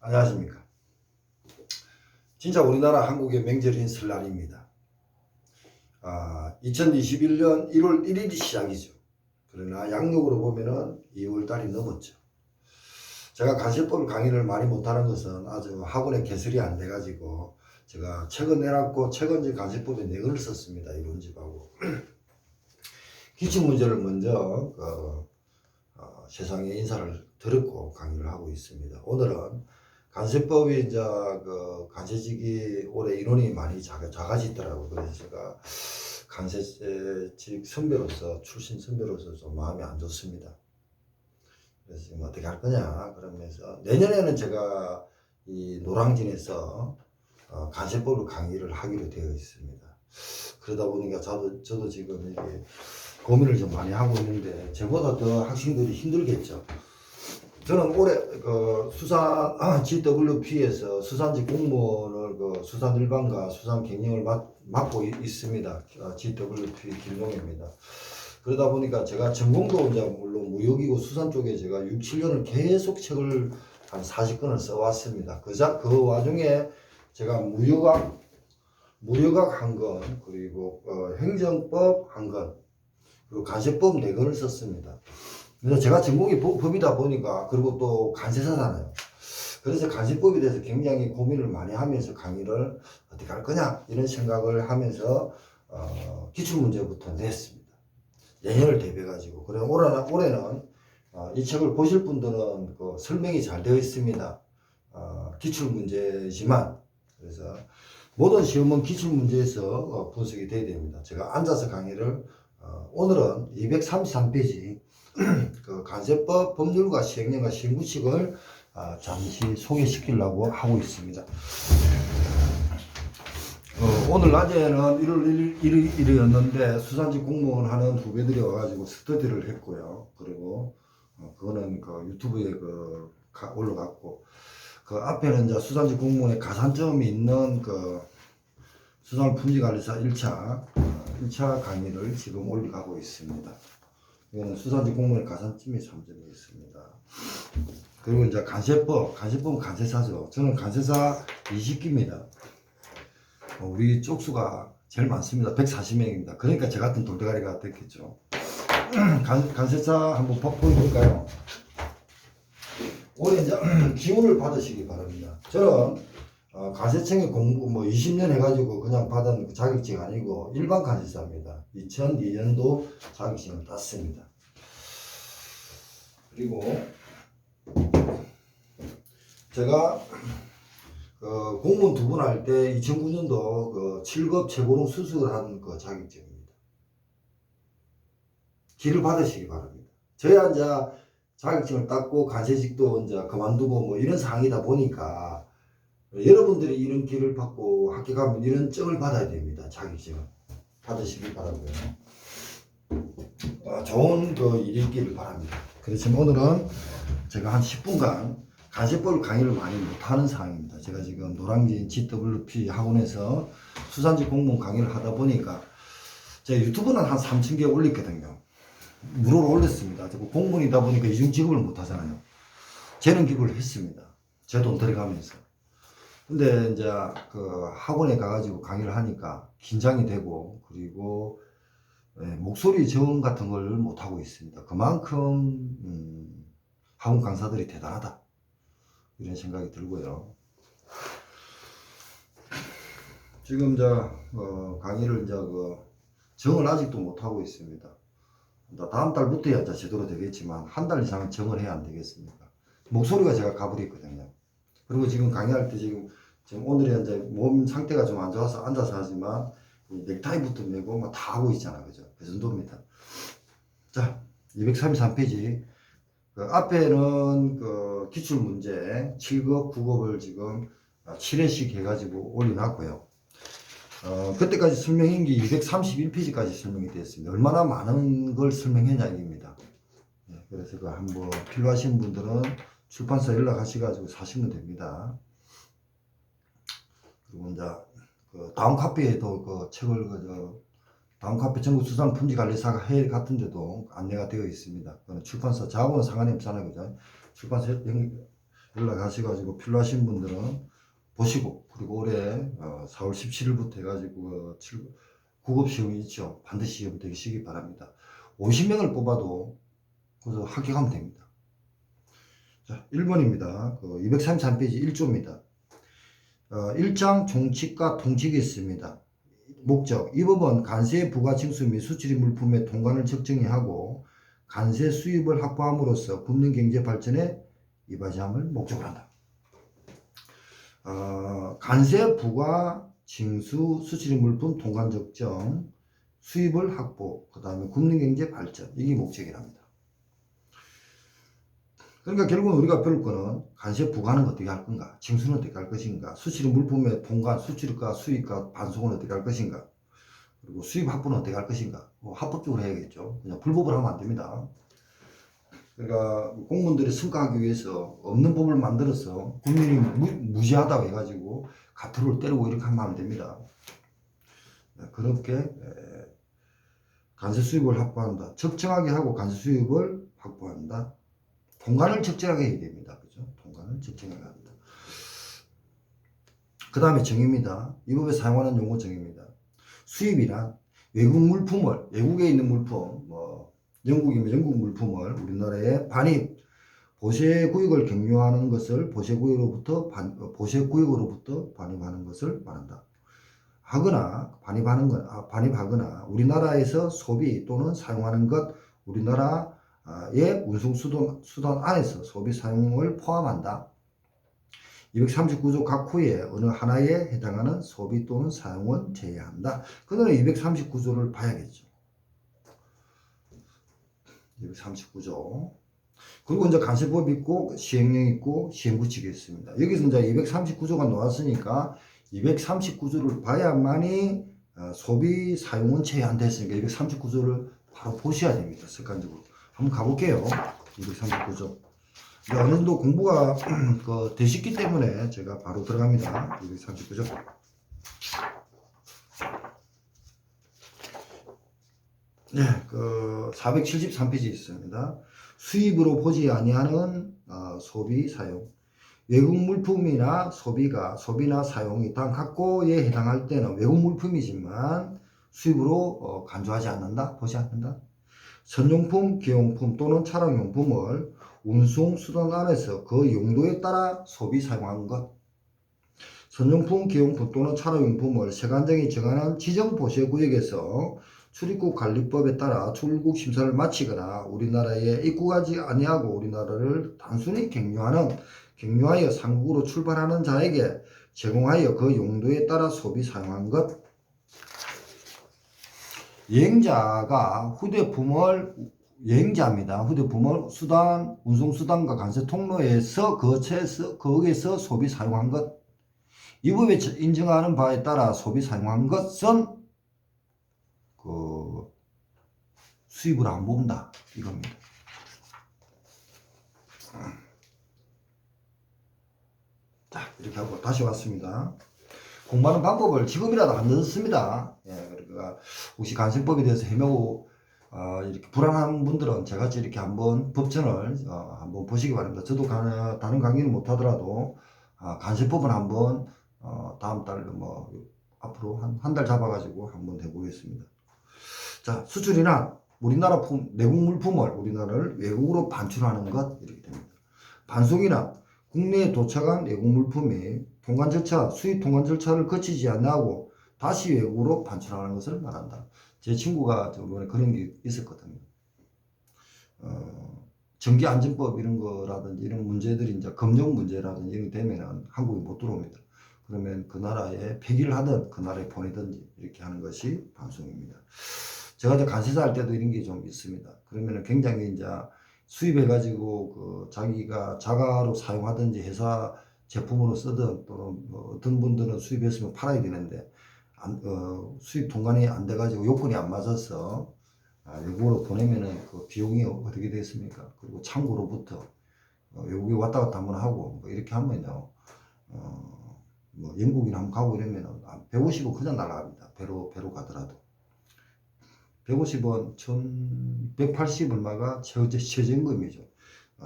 안녕하십니까. 진짜 우리나라 한국의 명절인 설날입니다. 2021년 1월 1일이 시작이죠. 그러나 양력으로 보면은 2월 달이 넘었죠. 제가 간세법 강의를 많이 못하는 것은 아주 학원에 개설이 안 돼가지고 제가 책은 내놨고 책은 이제 간세법에 4권을 썼습니다. 이론집하고 기출문제를 먼저 세상에 인사를 드렸고 강의를 하고 있습니다. 오늘은 간세법이 이제 간세직이 올해 인원이 많이 작아지더라고요. 그래서 제가 간세직 선배로서 출신 선배로서 좀 마음이 안 좋습니다. 그래서 지금 어떻게 할 거냐 그러면서 내년에는 제가 이 노량진에서 간세법을 강의를 하기로 되어 있습니다. 그러다 보니까 저도 지금 이게 고민을 좀 많이 하고 있는데 저보다 더 학생들이 힘들겠죠. 저는 올해 수산 GWP에서 수산직 공무원을 수산 일반과 수산 경영을 맡고 있습니다. GWP 김동입니다. 그러다 보니까 제가 전공도 이제 물론 무역이고 수산 쪽에 제가 6, 7년을 계속 책을 한 40권을 써왔습니다. 그 와중에 제가 무역학 한 권, 그리고 행정법 한 권, 그리고 간세법 4권을 썼습니다. 그래서 제가 전공이 법이다 보니까, 그리고 또 간세사잖아요. 그래서 간세법에 대해서 굉장히 고민을 많이 하면서 강의를 어떻게 할 거냐 이런 생각을 하면서 기출문제부터 냈습니다. 내년을 대비해가지고. 그래 올해는 이 책을 보실 분들은 설명이 잘 되어 있습니다. 기출문제지만 그래서 모든 시험은 기출문제에서 분석이 돼야 됩니다. 제가 앉아서 강의를 오늘은 233페이지 간세법 법률과 시행령과 시행규칙을 잠시 소개시키려고 하고 있습니다. 오늘 낮에는 1월 1일이었는데 수산직 공무원 하는 후배들이 와가지고 스터디를 했고요. 그리고 그거는 유튜브에 올라갔고, 그 앞에는 이제 수산직 공무원의 가산점이 있는 수산품질관리사 1차 강의를 지금 올라가고 있습니다. 이거는 수산직 공무원의 가산점이 3점이 있습니다. 그리고 이제 간세법은 간세사죠. 저는 간세사 20기입니다. 우리 쪽수가 제일 많습니다. 140명입니다. 그러니까 저 같은 돌대가리가 됐겠죠. 간세사 한번 보여드릴까요? 올해 이제 기운을 받으시기 바랍니다. 저는 간세청에 공부 20년 해가지고 그냥 받은 그 자격증이 아니고 일반 간세사입니다. 2002년도 자격증을 땄습니다. 그리고 제가 공무원 2분 할 때 2009년도 7급 최고령 수술을 한 자격증입니다. 기를 받으시기 바랍니다. 저야 이제 자격증을 땄고 간세직도 이제 그만두고 이런 상황이다 보니까 여러분들이 이런 기를 받고 합격하면 이런 증을 받아야 됩니다. 자격증을 받으시기 바라고요. 좋은 일이 있기를 바랍니다. 그렇지만 오늘은 제가 한 10분간 간세법 강의를 많이 못하는 상황입니다. 제가 지금 노량진 GWP 학원에서 수산직 공무원 강의를 하다 보니까 제가 유튜브는 한 3,000개 올렸거든요. 무료로 올렸습니다. 공무원이다 보니까 이중직업을 못 하잖아요. 재능 기부를 했습니다. 제 돈 들어가면서. 근데 이제 학원에 가가지고 강의를 하니까 긴장이 되고, 그리고 목소리 저음 같은 걸 못 하고 있습니다. 그만큼 학원 강사들이 대단하다 이런 생각이 들고요. 지금 강의를 정을 아직도 못 하고 있습니다. 다음 달부터야 제대로 되겠지만 한 달 이상은 정을 해야 안 되겠습니까? 목소리가 제가 가버렸거든요. 그리고 지금 강의할 때 지금 오늘은 이제 몸 상태가 좀 안 좋아서 앉아서 하지만 넥타이부터 메고 다 하고 있잖아. 그죠? 그 정도입니다. 자, 233페이지. 앞에는 기출문제 7급, 9급을 지금 7회씩 해가지고 올려놨고요. 그때까지 설명한 게 231페이지까지 설명이 되었습니다. 얼마나 많은 걸 설명했냐 이겁니다. 그래서 한번 필요하신 분들은 출판사 연락하셔가지고 사시면 됩니다. 그리고 이제 다음 카페에도 책을 다음 카페 전국수산품질관리사가 해외 같은 데도 안내가 되어 있습니다. 출판사 저하고는 상관이 없잖아요. 그죠? 출판사 연락하셔가지고 필요하신 분들은 보시고, 그리고 올해 4월 17일부터 해가지고 9급 시험이 있죠. 반드시 시험 되시기 바랍니다. 50명을 뽑아도 그래서 합격하면 됩니다. 자, 1번입니다. 233페이지 1조입니다. 1장 종칙과 통칙이 있습니다. 목적, 이 법은 관세 부가징수 및 수출입 물품의 통관을 적정히 하고 관세 수입을 확보함으로써 국민 경제 발전에 이바지함을 목적으로 한다. 관세 부가 징수 수출입 물품 통관 적정 수입을 확보, 그 다음에 국민 경제 발전, 이게 목적이랍니다. 그러니까 결국은 우리가 배울 거는 관세 부과는 어떻게 할 건가, 징수는 어떻게 할 것인가, 수출입 물품의 통관, 수출입과 수입과 반송은 어떻게 할 것인가, 그리고 수입 확보는 어떻게 할 것인가. 뭐 합법적으로 해야겠죠. 그냥 불법으로 하면 안 됩니다. 그러니까 공무원들이 성과하기 위해서 없는 법을 만들어서 국민이 무지하다고 해가지고 가투를 때리고 이렇게 하면 안 됩니다. 그렇게 관세 수입을 확보한다. 적정하게 하고 관세 수입을 확보한다. 통관을 적정하게 해야 됩니다. 그죠? 통관을 적정하게 합니다. 그 다음에 정의입니다. 이 법에 사용하는 용어 정의입니다. 수입이란 외국 물품을, 외국에 있는 물품, 뭐 영국이면 영국 물품을 우리나라에 반입, 보세구역을 경유하는 것을 보세구역으로부터 반입하는 것을 말한다. 하거나 반입하거나 우리나라에서 소비 또는 사용하는 것, 우리나라의 운송수단 안에서 소비 사용을 포함한다. 239조 각 후에 어느 하나에 해당하는 소비 또는 사용은 제외한다. 그거는 239조를 봐야겠죠. 239조. 그리고 이제 관세법 있고 시행령 있고 시행구칙이 있습니다. 여기서 이제 239조가 나왔으니까 239조를 봐야만이 소비 사용은 제외한다 했으니까 239조를 바로 보셔야 됩니다. 습관적으로. 한번 가볼게요. 239조. 어느 정도 공부가 되셨기 때문에 제가 바로 들어갑니다. 239조. 네, 473페이지 있습니다. 수입으로 보지 아니하는 소비 사용. 외국 물품이나 소비나 사용이 단 각고에 해당할 때는 외국 물품이지만 수입으로 간주하지 않는다, 보지 않는다. 선용품, 기용품 또는 차량용품을 운송수단 안에서 그 용도에 따라 소비 사용한 것. 선용품, 기용품 또는 차량용품을 세관청이 정하는 지정 보세구역에서 출입국 관리법에 따라 출국 심사를 마치거나 우리나라에 입국하지 아니하고 우리나라를 단순히 경유하여 상국으로 출발하는 자에게 제공하여 그 용도에 따라 소비 사용한 것. 여행자입니다. 휴대폰을 운송수단과 관세 통로에서 거기에서 소비 사용한 것. 이 법에 인정하는 바에 따라 소비 사용한 것은 수입을 안 본다. 이겁니다. 자, 이렇게 하고 다시 왔습니다. 공부하는 방법을 지금이라도 안 늦었습니다. 그러니까 혹시 관세법에 대해서 헤매고 이렇게 불안한 분들은 저같이 이렇게 한번 법전을 한번 보시기 바랍니다. 저도 다른 강의는 못하더라도 관세법은 한번 다음 달 앞으로 한 달 잡아가지고 한번 해보겠습니다. 자, 수출이란 우리나라 내국 물품을 우리나라를 외국으로 반출하는 것, 이렇게 됩니다. 반송이란 국내에 도착한 외국 물품이 수입 통관 절차를 거치지 않고 다시 외국으로 반출하는 것을 말한다. 제 친구가 저번에 그런 게 있었거든요. 전기안전법 이런 거라든지 이런 문제들이 이제 검정 문제라든지 이런 게 되면은 한국에 못 들어옵니다. 그러면 그 나라에 폐기를 하든 그 나라에 보내든지 이렇게 하는 것이 반송입니다. 제가 이제 관세사 할 때도 이런 게 좀 있습니다. 그러면은 굉장히 이제 수입해가지고 자기가 자가로 사용하든지 회사 제품으로 쓰든 또는 어떤 분들은 수입했으면 팔아야 되는데 수입 통관이 안 돼가지고 요건이 안 맞아서 외국으로 보내면은 그 비용이 어떻게 되겠습니까? 그리고 창고로부터 외국에 왔다 갔다 한번 하고 이렇게 하면요, 영국이나 한번 가고 이러면은 150원 그냥 날아갑니다. 배로 가더라도 150원, 1180 얼마가 최저임금이죠.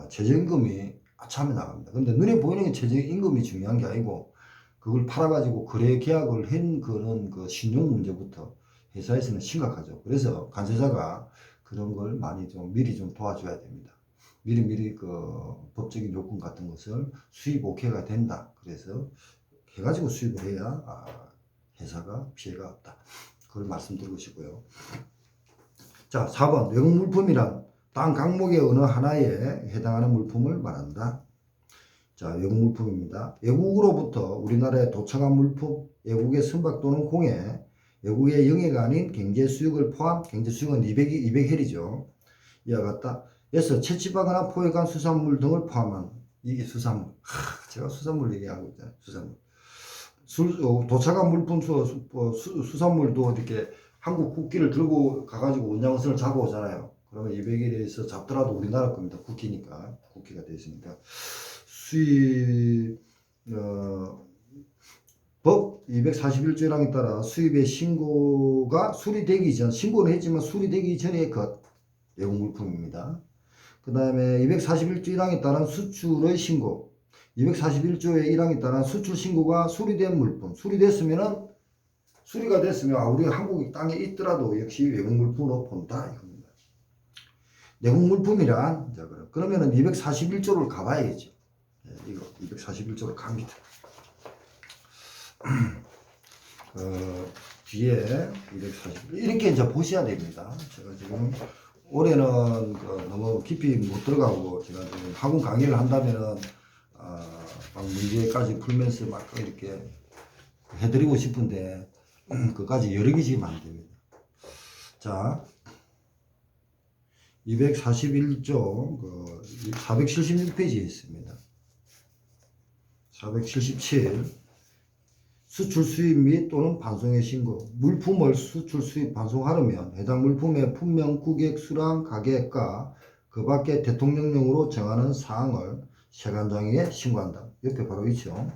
최저임금이 아참에 나갑니다. 근데 눈에 보이는 게 최저 임금이 중요한 게 아니고 그걸 팔아가지고 거래 계약을 한 그런 그 신용 문제부터 회사에서는 심각하죠. 그래서 관세자가 그런 걸 많이 좀 미리 좀 도와줘야 됩니다. 미리 그 법적인 요건 같은 것을 수입 오케이가 된다. 그래서 해가지고 수입을 해야 회사가 피해가 없다. 그걸 말씀드리고 싶고요. 자, 4번 외국 물품이란 땅 각목의 어느 하나에 해당하는 물품을 말한다. 자, 외국 물품입니다. 외국으로부터 우리나라에 도착한 물품, 외국의 선박 또는 공해, 외국의 영해가 아닌 경제 수역을 포함, 경제 수역은 200헬이죠. 이와 같다. 에서 채집하거나 포획한 수산물 등을 포함한 이게 수산물. 제가 수산물 얘기하고 있잖아요. 수산물. 도착한 물품 수산물도 이렇게 한국 국기를 들고 가가지고 원양어선을 잡아오잖아요. 그러면 200일에서 잡더라도 우리나라 겁니다. 국기니까. 국기가 되어 있으니까. 수입, 법 241조 1항에 따라 수입의 신고가 수리되기 전, 신고는 했지만 수리되기 전의 것, 외국 물품입니다. 그 다음에 241조 1항에 따른 수출의 신고, 241조의 1항에 따른 수출 신고가 수리된 물품, 수리가 됐으면 우리 한국 땅에 있더라도 역시 외국 물품으로 본다 이겁니다. 외국 물품이란 그러면은 241조를 가봐야겠죠. 이거 241조를 갑니다. 뒤에 241 이렇게 이제 보셔야 됩니다. 제가 지금 올해는 너무 깊이 못 들어가고 제가 지금 학원 강의를 한다면은 막 문제까지 풀면서 막 이렇게 해드리고 싶은데 그까지 여러 개 지금 안 됩니다. 자, 241조 476페이지에 있습니다. 477 수출 수입 및 또는 반송의 신고 물품을 수출 수입 반송하려면 해당 물품의 품명, 구객, 수량, 가격과 그 밖에 대통령령으로 정하는 사항을 세관장에 신고한다. 옆에 바로 있죠.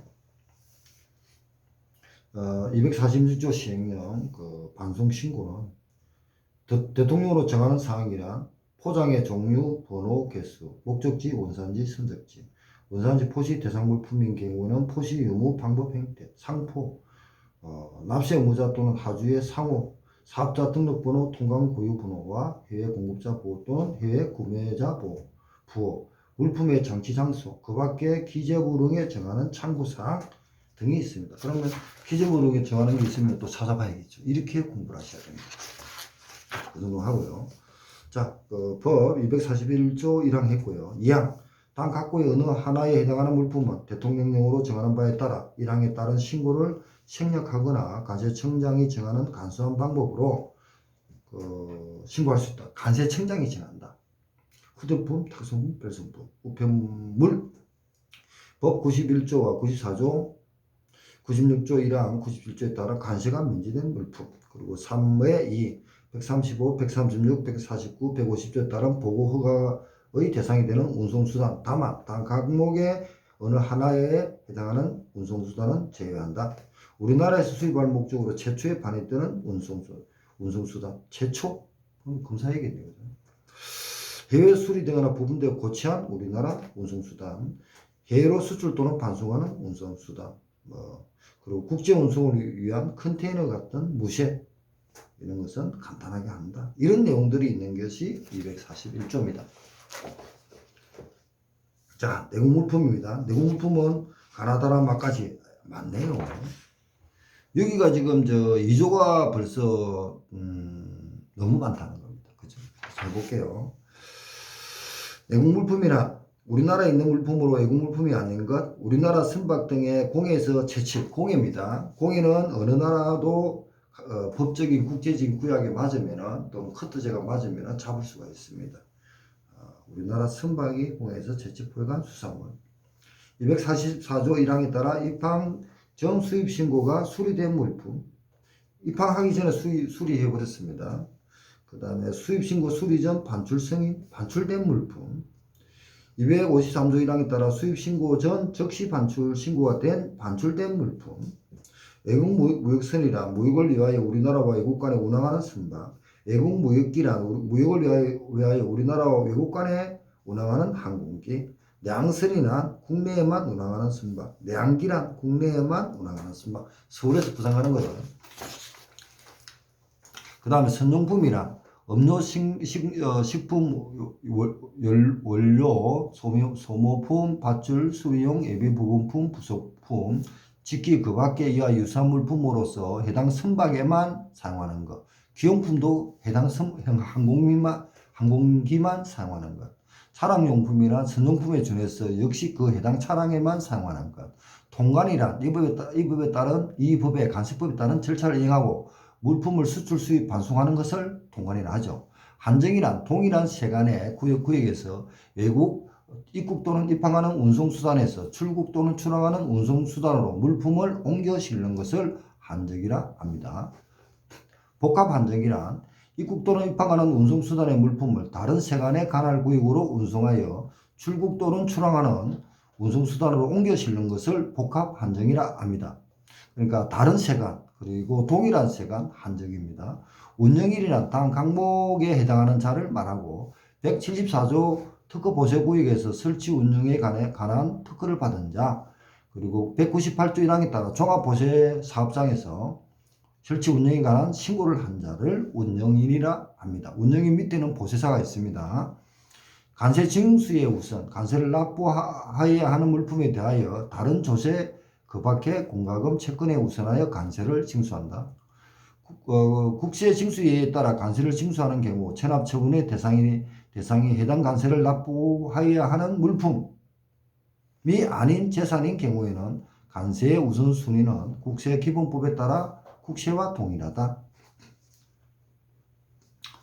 246조 시행령 반송 신고는 대통령으로 정하는 사항이란 포장의 종류, 번호, 개수, 목적지, 원산지, 선적지, 원산지 포시 대상 물품인 경우는 포시 유무, 방법, 행태, 상포, 납세 의무자 또는 하주의 상호, 사업자 등록번호, 통관 고유 번호와 해외 공급자 보호 또는 해외 구매자 보호, 부호, 물품의 장치 장소, 그 밖에 기재부령에 정하는 참고사항 등이 있습니다. 그러면 기재부령에 정하는 게 있으면 또 찾아봐야겠죠. 이렇게 공부를 하셔야 됩니다. 그 정도 하고요. 자, 법 241조 1항 했고요. 2항, 땅 각고의 어느 하나에 해당하는 물품은 대통령령으로 정하는 바에 따라 1항에 따른 신고를 생략하거나 관세청장이 정하는 간소한 방법으로 신고할 수 있다. 관세청장이 정한다. 후대품, 특성품, 별성품, 우편물, 법 91조와 94조, 96조 1항, 97조에 따라 관세가 면제된 물품, 그리고 3의 2, 135, 136, 149, 150조에 따른 보고허가의 대상이 되는 운송수단, 다만 단 각목의 어느 하나에 해당하는 운송수단은 제외한다. 우리나라에서 수입할 목적으로 최초에 반입되는 운송수단, 최초? 그럼 검사해야겠네요. 해외 수리되거나 부분되어 고치한 우리나라 운송수단, 해외로 수출 또는 반송하는 운송수단, 그리고 국제 운송을 위한 컨테이너 같은 무쇠, 이런 것은 간단하게 한다. 이런 내용들이 있는 것이 241조입니다. 자, 내국 물품입니다. 내국 물품은 가나다라 막까지 많네요. 여기가 지금 2조가 벌써 너무 많다는 겁니다. 그죠? 잘 볼게요. 내국 물품이란 우리나라에 있는 물품으로 외국 물품이 아닌 것, 우리나라 선박 등의 공해에서 채취, 공해입니다. 공해는 어느 나라도 법적인 국제적인 구약에 맞으면은 또 커트제가 맞으면은 잡을 수가 있습니다. 우리나라 선박이 공해에서 채취 포획한 수산물. 244조 1항에 따라 입항 전 수입 신고가 수리된 물품. 입항하기 전에 수리해 버렸습니다. 그 다음에 수입 신고 수리 전 반출 승인, 반출된 물품. 253조 1항에 따라 수입 신고 전 즉시 반출 신고가 된 반출된 물품. 외국 무역선이란 무역을 위하여 우리나라와 외국 간에 운항하는 선박, 외국 무역기란 무역을 위하여 우리나라와 외국 간에 운항하는 항공기, 내항설이란 국내에만 운항하는 선박, 내항기란 국내에만 운항하는 선박, 서울에서 부산 가는 거죠. 그 다음에 선용품이란 음료, 식품, 원료, 소모품, 밧줄, 수리용, 예비 부분품, 부속품, 직기 그 밖에 이하 유사물품으로서 해당 선박에만 사용하는 것. 기용품도 해당 항공기만 사용하는 것. 차량용품이란 선용품에 준해서 역시 그 해당 차량에만 사용하는 것. 통관이란 이 법의 간세법에 따른 절차를 이행하고 물품을 수출, 수입, 반송하는 것을 통관이라 하죠. 한정이란 동일한 세간의 구역에서 외국 입국 또는 입항하는 운송수단에서 출국 또는 출항하는 운송수단으로 물품을 옮겨 실는 것을 한정이라 합니다. 복합한정이란 입국 또는 입항하는 운송수단의 물품을 다른 세간의 관할 구역으로 운송하여 출국 또는 출항하는 운송수단으로 옮겨 실는 것을 복합한정이라 합니다. 그러니까 다른 세관 그리고 동일한 세관 한정입니다. 운영일이란 다음 항목에 해당하는 자를 말하고 174조 특허보세구역에서 설치 운영에 관한 특허를 받은 자 그리고 198조 1항에 따라 종합보세사업장에서 설치 운영에 관한 신고를 한 자를 운영인이라 합니다. 운영인 밑에는 보세사가 있습니다. 관세 징수에 우선 관세를 납부하여야 하는 물품에 대하여 다른 조세 그 밖에 공과금 채권에 우선하여 관세를 징수한다. 국세 징수에 따라 관세를 징수하는 경우 체납 처분의 대상이 해당 관세를 납부하여야 하는 물품이 아닌 재산인 경우에는 관세의 우선순위는 국세기본법에 따라 국세와 동일하다.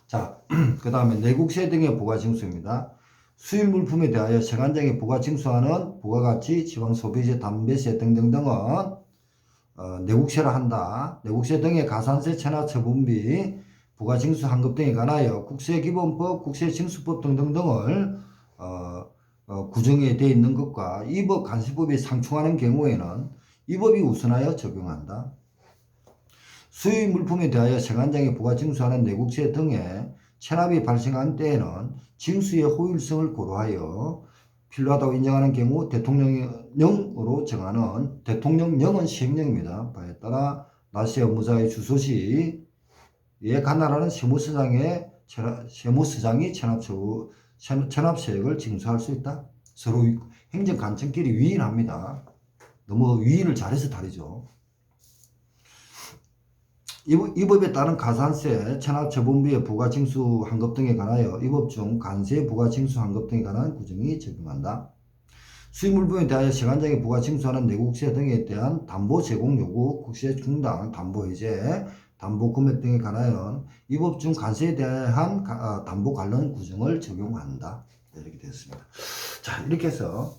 자, 그 다음에 내국세 등의 부가징수입니다. 수입 물품에 대하여 세관장에 부가징수하는 부가가치, 지방소비세, 담배세 등등등은 내국세라 한다. 내국세 등의 가산세, 체납처분비, 부가징수 환급 등에 관하여 국세기본법, 국세징수법 등등등을 구정에 되어 있는 것과 이 법 간세법이 상충하는 경우에는 이 법이 우선하여 적용한다. 수입 물품에 대하여 세관장에 부가징수하는 내국세 등의 체납이 발생한 때에는 징수의 호일성을 고려하여 필요하다고 인정하는 경우 대통령령으로 정하는 대통령령은 시행령입니다. 바에 따라 나세 업무자의 주소지에 관할하는 세무서장이 체납세액을 징수할 수 있다. 서로 행정관청끼리 위인합니다. 너무 위인을 잘해서 다르죠. 이 법에 따른 가산세, 체납처분비의 부가징수 환급 등에 관하여 이 법 중 관세 부가징수 환급 등에 관한 규정이 적용한다. 수입물품에 대하여 세관장에 부가징수하는 내국세 등에 대한 담보 제공 요구, 국세 중단, 담보 해제, 담보 금액 등에 관하여 이 법 중 관세에 대한 담보 관련 규정을 적용한다. 이렇게 되었습니다. 자, 이렇게 해서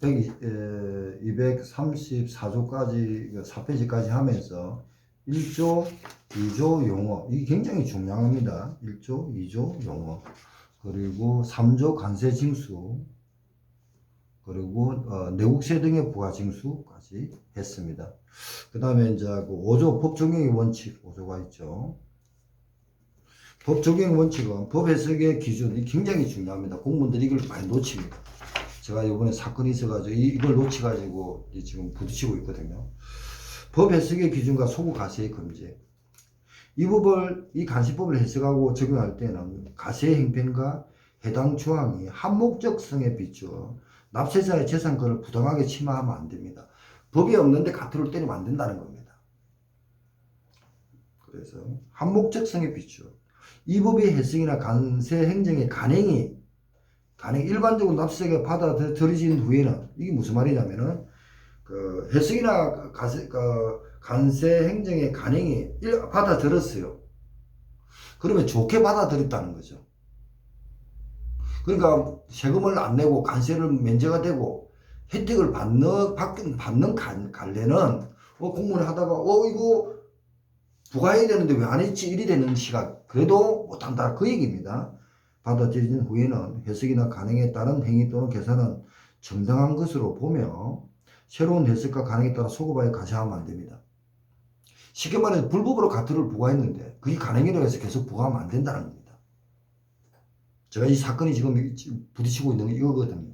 234조까지 4페이지까지 하면서 1조, 2조 용어 이게 굉장히 중요합니다. 1조, 2조 용어 그리고 3조 관세징수 그리고 내국세 등의 부가징수까지 했습니다. 그 다음에 이제 그 5조 법 적용의 원칙 5조가 있죠. 법 적용의 원칙은 법 해석의 기준 이 굉장히 중요합니다. 공무원들이 이걸 많이 놓칩니다. 제가 이번에 사건이 있어가지고 이걸 놓치가지고 지금 부딪히고 있거든요. 법 해석의 기준과 소구 가세의 금지. 이 간세법을 해석하고 적용할 때는 가세 행편과 해당 조항이 한목적성에 비추어 납세자의 재산권을 부당하게 침해하면 안 됩니다. 법이 없는데 가투를 때리면 안 된다는 겁니다. 그래서 한목적성에 비추어 이 법의 해석이나 관세 행정의 간행이 일반적으로 납세가 받아들여진 후에는 이게 무슨 말이냐면은 그 해석이나 관세 행정의 간행이 받아들였어요. 그러면 좋게 받아들였다는 거죠. 그러니까 세금을 안 내고 관세를 면제가 되고 혜택을 받는 갈래는 공무원 하다가 이거 부과해야 되는데 왜 안 했지 이리 되는 시각 그래도 못한다 그 얘기입니다. 받아들여진 후에는 해석이나 간행에 따른 행위 또는 계산은 정당한 것으로 보며 새로운 해석과 간행에 따라 소급하여 가세하면 안 됩니다. 쉽게 말해서 불법으로 가투를 부과했는데 그게 간행이라고 해서 계속 부과하면 안 된다는 겁니다. 제가 이 사건이 지금 부딪히고 있는 게 이거거든요.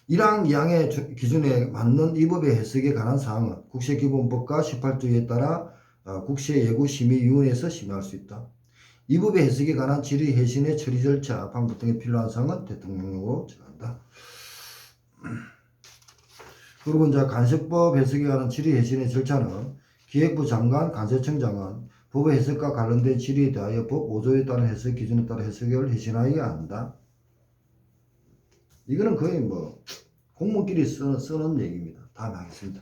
1항 2항의 기준에 맞는 이 법의 해석에 관한 사항은 국세기본법과 18조에 따라 국세예고심의위원회에서 심의할 수 있다. 이 법의 해석에 관한 질의 회신의 처리 절차, 방법 등에 필요한 사항은 대통령령으로 정한다. 그리고 이제 간세법 해석에 관한 질의 회신의 절차는 기획부 장관, 간세청장은 법의 해석과 관련된 질의에 대하여 법 5조에 따른 해석 기준에 따라 해석을 회신하여야 한다. 이거는 거의 뭐 공무원끼리 쓰는 얘기입니다. 다음에 하겠습니다.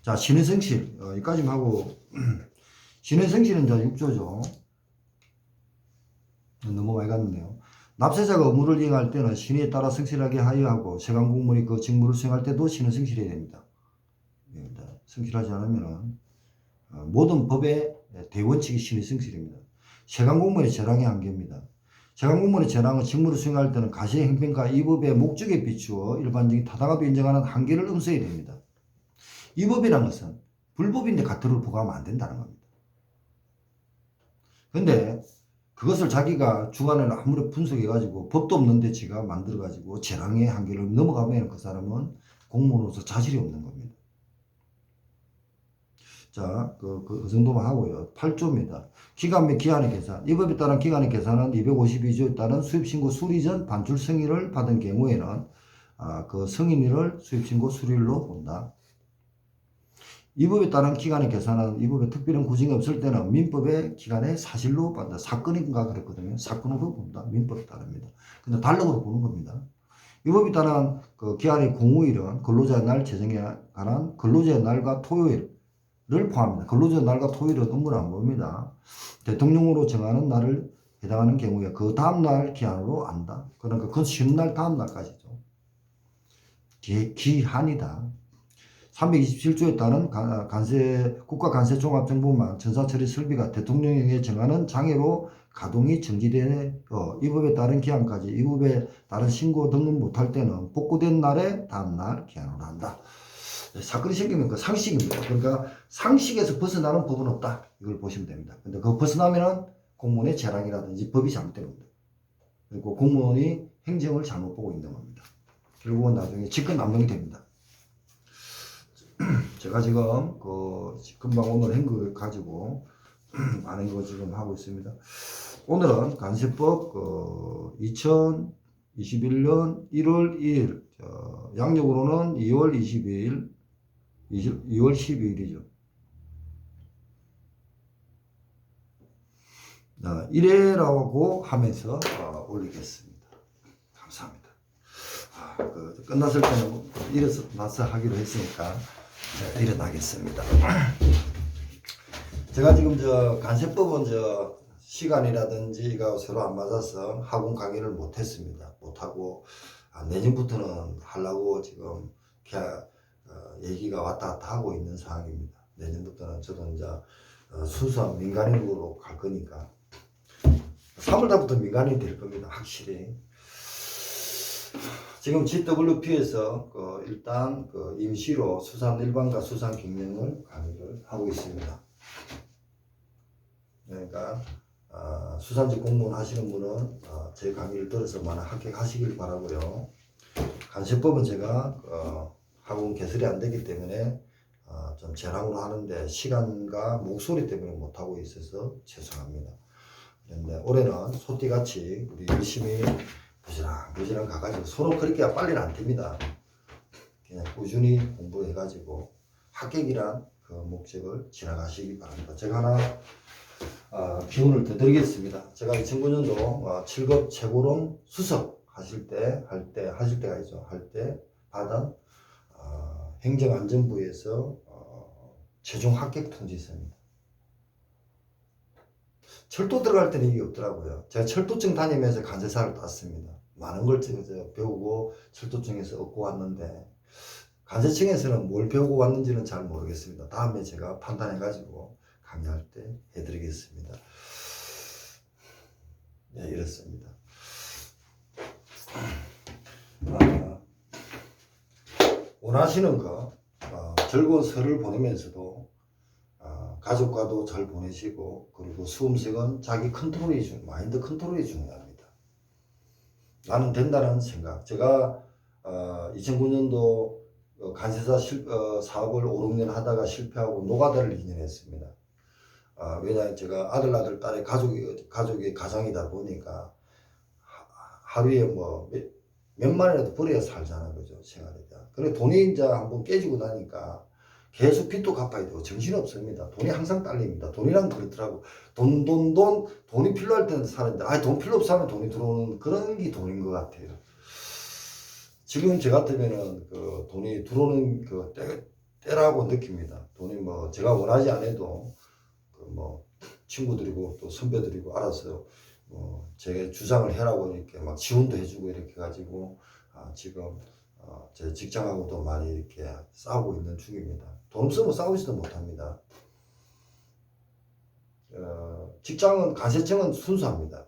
자, 신의성실 여기까지만 하고 신의성실은 이제 6조죠. 너무 많이 갔는데요. 납세자가 의무를 이행할 때는 신의에 따라 성실하게 하여야 하고 세관 공무원이 그 직무를 수행할 때도 신은 성실해야 됩니다. 성실하지 않으면 모든 법의 대원칙이 신의 성실입니다. 세관 공무원의 재량의 한계입니다. 세관 공무원의 재량은 직무를 수행할 때는 가시의 행편과 이 법의 목적에 비추어 일반적인 타당하도 인정하는 한계를 엄수해야 됩니다. 이 법이라는 것은 불법인데 가토를 부과하면 안 된다는 겁니다. 근데 그것을 자기가 주관을 아무리 분석해가지고 법도 없는데 지가 만들어가지고 재량의 한계를 넘어가면 그 사람은 공무원으로서 자질이 없는 겁니다. 자, 그 정도만 하고요. 8조입니다. 기간 및 기한의 계산. 이 법에 따른 기간의 계산은 252조에 따른 수입신고 수리 전 반출 승인을 받은 경우에는 그 승인일을 수입신고 수리일로 본다. 이 법에 따른 기간의 계산은 이 법에 특별한 구정이 없을 때는 민법의 기간의 사실로 본다. 사건인가 그랬거든요. 사건으로 본다. 민법에 따릅니다. 근데 달력으로 보는 겁니다. 이 법에 따른 그 기한의 공휴일은 근로자의 날 제정에 관한 근로자의 날과 토요일 를 포함합니다. 근로자 날과 토요일은 업무를 안 봅니다. 대통령으로 정하는 날을 해당하는 경우에 그 다음날 기한으로 안다. 그러니까 그 쉬는 날 다음 날까지죠. 기한이다. 327조에 따른 국가간세종합정보망 전사처리 설비가 대통령령에 정하는 장애로 가동이 정지되어 이 법에 따른 기한까지 이 법에 따른 신고 등록 못할 때는 복구된 날에 다음날 기한으로 한다. 사건이 생기면 그 상식입니다. 그러니까 상식에서 벗어나는 법은 없다. 이걸 보시면 됩니다. 근데 그 벗어나면은 공무원의 재량이라든지 법이 잘못된 겁니다. 그리고 공무원이 행정을 잘못 보고 있는 겁니다. 결국은 나중에 직권남용이 됩니다. 제가 지금 금방 오늘 한 거 가지고 많은 거 지금 하고 있습니다. 오늘은 간세법 2021년 1월 2일 양력으로는 2월 22일 2월 12일이죠. 1회라고 하면서 올리겠습니다. 감사합니다. 끝났을 때는 일어나서 하기로 했으니까 일어나겠습니다. 제가 지금 간세법은 시간이라든지가 서로 안 맞아서 학원 강의를 못했습니다. 못하고 내년부터는 하려고 지금 얘기가 왔다 갔다 하고 있는 상황입니다. 내년부터는 저도 이제 순수한 민간인으로 갈 거니까 3월달부터 민간인이 될 겁니다. 확실히. 지금 GWP에서 일단 임시로 수산 일반과 수산 경영을 강의를 하고 있습니다. 그러니까 수산직 공무원 하시는 분은 제 강의를 들어서 많이 합격하시길 바라고요. 간세법은 제가 학원 개설이 안 되기 때문에 좀 재량으로 하는데 시간과 목소리 때문에 못하고 있어서 죄송합니다. 그런데 올해는 소띠같이 우리 열심히 부지런 가가지고 서로 그렇게 빨리는 안 됩니다. 그냥 꾸준히 공부해가지고 합격이란 그 목적을 지나가시기 바랍니다. 제가 하나 기운을 더 드리겠습니다. 제가 2009년도 7급 최고령 수석 하실 때 받은 행정안전부에서 최종 합격 통지서입니다. 철도 들어갈 때는 이게 없더라고요. 제가 철도청 다니면서 간세사를 땄습니다. 많은 걸 배우고 철도청에서 얻고 왔는데 간세청에서는 뭘 배우고 왔는지는 잘 모르겠습니다. 다음에 제가 판단해가지고 강의할 때 해드리겠습니다. 네, 이렇습니다. 원하시는 거 즐거운 설을 보내면서도 가족과도 잘 보내시고 그리고 수험생은 자기 마인드 컨트롤이 중요합니다. 나는 된다는 생각. 제가 2009년도 간세사 사업을 5, 6년 하다가 실패하고 노가다를 2년 했습니다. 왜냐하면 제가 아들, 딸의 가족의 가장이다 보니까 하루에 뭐 몇만 원이라도 벌어야 살잖아, 그죠? 생활에 대한. 그래, 돈이 이제 한번 깨지고 나니까 계속 빚도 갚아야 되고 정신없습니다. 돈이 항상 딸립니다. 돈이란 그렇더라고. 돈이 필요할 때는 사는데, 돈 필요 없어 하면 돈이 들어오는 그런 게 돈인 것 같아요. 지금 저 같으면은 그 돈이 들어오는 그 때라고 느낍니다. 돈이 뭐 제가 원하지 않아도 그 뭐 친구들이고 또 선배들이고 알아서 제 주장을 해라고 이렇게 막 지원도 해주고 이렇게 가지고 지금 제 직장하고도 많이 이렇게 싸우고 있는 중입니다. 돈 없으면 싸우지도 못합니다. 직장은 간세청은 순수합니다.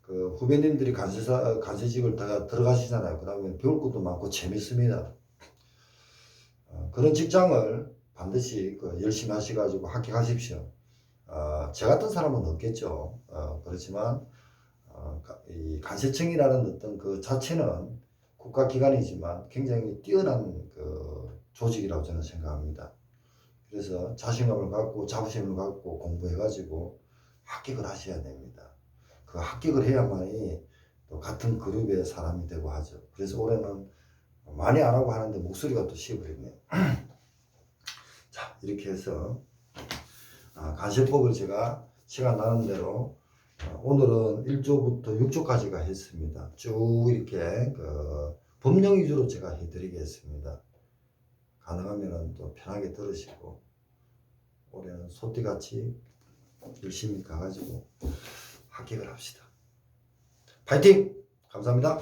그 후배님들이 간세직을 다 들어가시잖아요. 그 다음에 배울 것도 많고 재밌습니다. 그런 직장을 반드시 열심히 하셔가지고 합격하십시오. 저 같은 사람은 없겠죠. 그렇지만 이 간세청이라는 어떤 그 자체는 국가기관이지만 굉장히 뛰어난 그 조직이라고 저는 생각합니다. 그래서 자신감을 갖고 자부심을 갖고 공부해가지고 합격을 하셔야 됩니다. 그 합격을 해야만이 또 같은 그룹의 사람이 되고 하죠. 그래서 올해는 많이 안 하고 하는데 목소리가 또 쉬어버렸네요. 자, 이렇게 해서 간세법을 제가 시간 나는 대로 오늘은 1조부터 6조까지가 했습니다. 쭉 이렇게 그 법령 위주로 제가 해드리겠습니다. 가능하면 또 편하게 들으시고 올해는 소띠같이 열심히 가가지고 합격을 합시다. 파이팅! 감사합니다.